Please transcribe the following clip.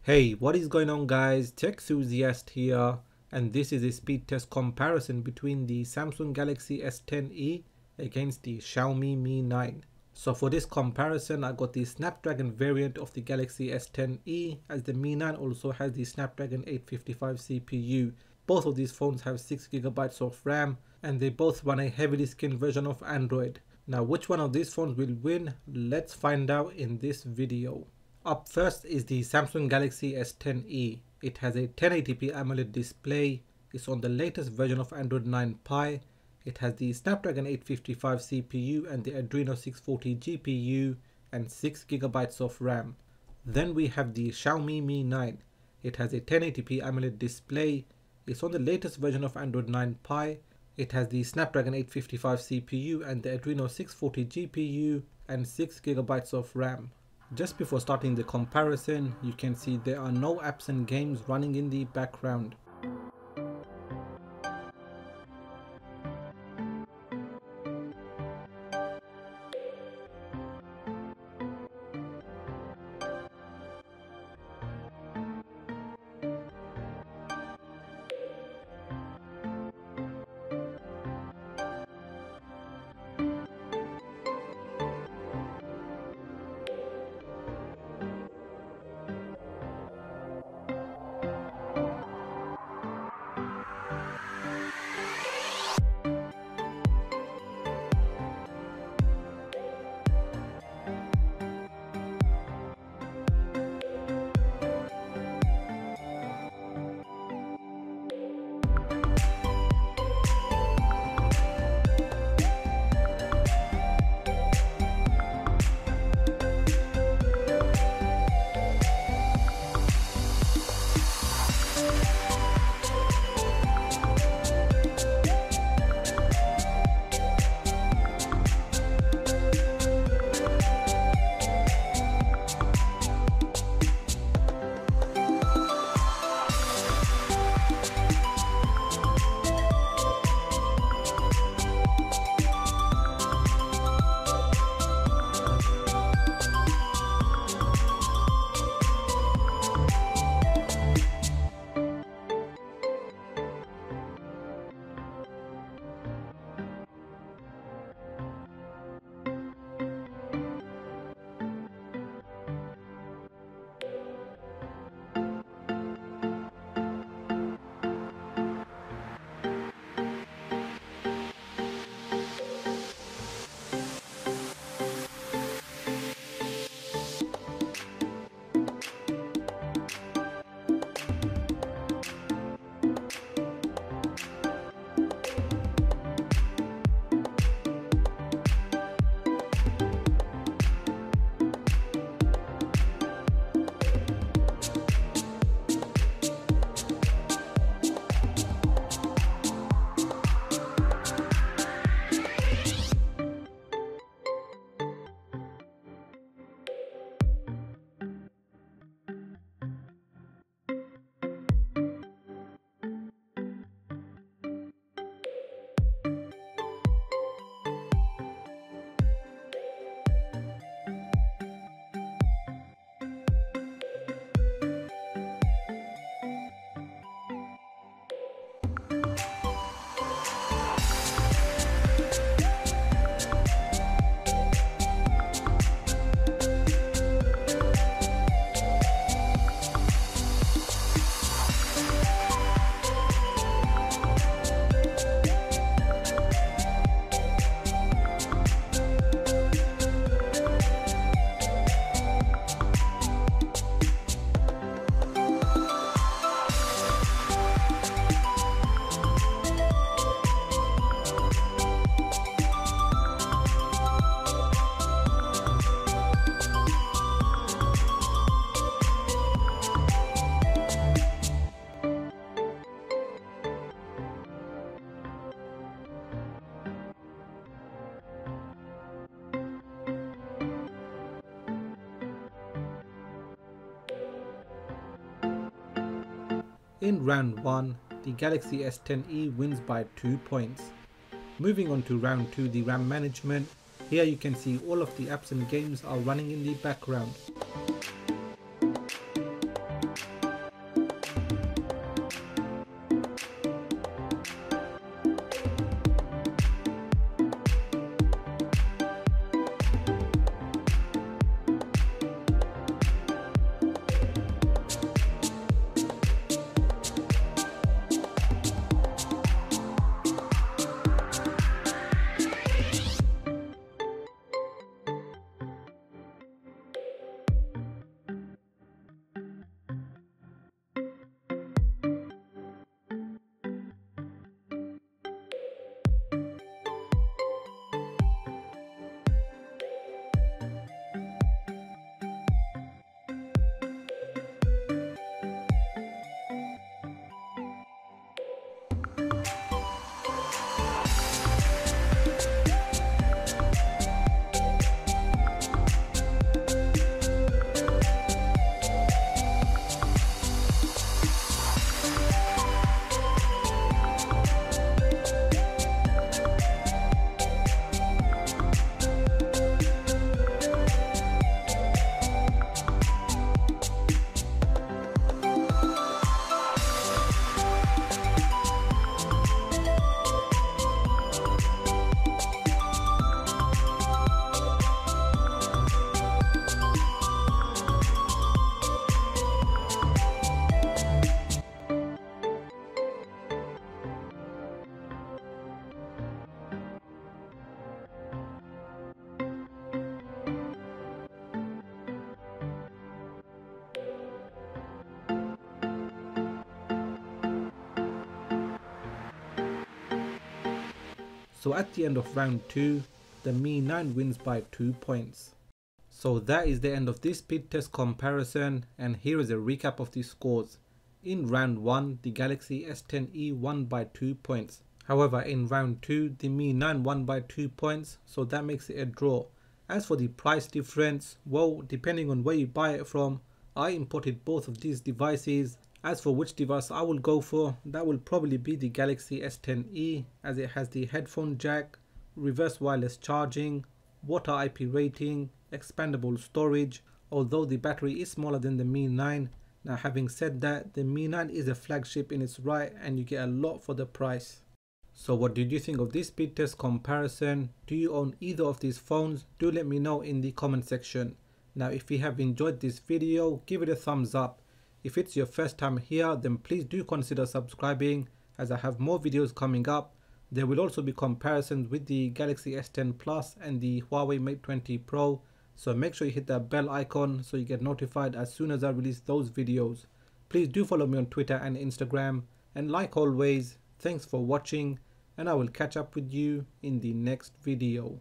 Hey, what is going on guys? Techthusiast here, and this is a speed test comparison between the Samsung Galaxy S10e against the Xiaomi Mi 9. So for this comparison, I got the Snapdragon variant of the Galaxy S10e, as the Mi 9 also has the Snapdragon 855 CPU. Both of these phones have 6GB of RAM, and they both run a heavily skinned version of Android. Now which one of these phones will win? Let's find out in this video. Up first is the Samsung Galaxy S10e. It has a 1080p AMOLED display, it's on the latest version of Android 9 Pie, it has the Snapdragon 855 CPU and the Adreno 640 GPU and 6GB of RAM. Then we have the Xiaomi Mi 9. It has a 1080p AMOLED display, it's on the latest version of Android 9 Pie, it has the Snapdragon 855 CPU and the Adreno 640 GPU and 6GB of RAM. Just before starting the comparison, you can see there are no apps and games running in the background. In round 1, the Galaxy S10e wins by 2 points. Moving on to round 2, the RAM management. Here you can see all of the apps and games are running in the background. So at the end of round 2, the Mi 9 wins by 2 points. So that is the end of this speed test comparison, and here is a recap of the scores. In round 1, the Galaxy S10e won by 2 points. However, in round 2, the Mi 9 won by 2 points, so that makes it a draw. As for the price difference, well, depending on where you buy it from, I imported both of these devices. As for which device I will go for, that will probably be the Galaxy S10e, as it has the headphone jack, reverse wireless charging, water IP rating, expandable storage, although the battery is smaller than the Mi 9. Now having said that, the Mi 9 is a flagship in its right and you get a lot for the price. So what did you think of this speed test comparison? Do you own either of these phones? Do let me know in the comment section. Now if you have enjoyed this video, give it a thumbs up. If it's your first time here, then please do consider subscribing, as I have more videos coming up. There will also be comparisons with the Galaxy S10 Plus and the Huawei Mate 20 Pro. So make sure you hit that bell icon so you get notified as soon as I release those videos. Please do follow me on Twitter and Instagram. And like always, thanks for watching, and I will catch up with you in the next video.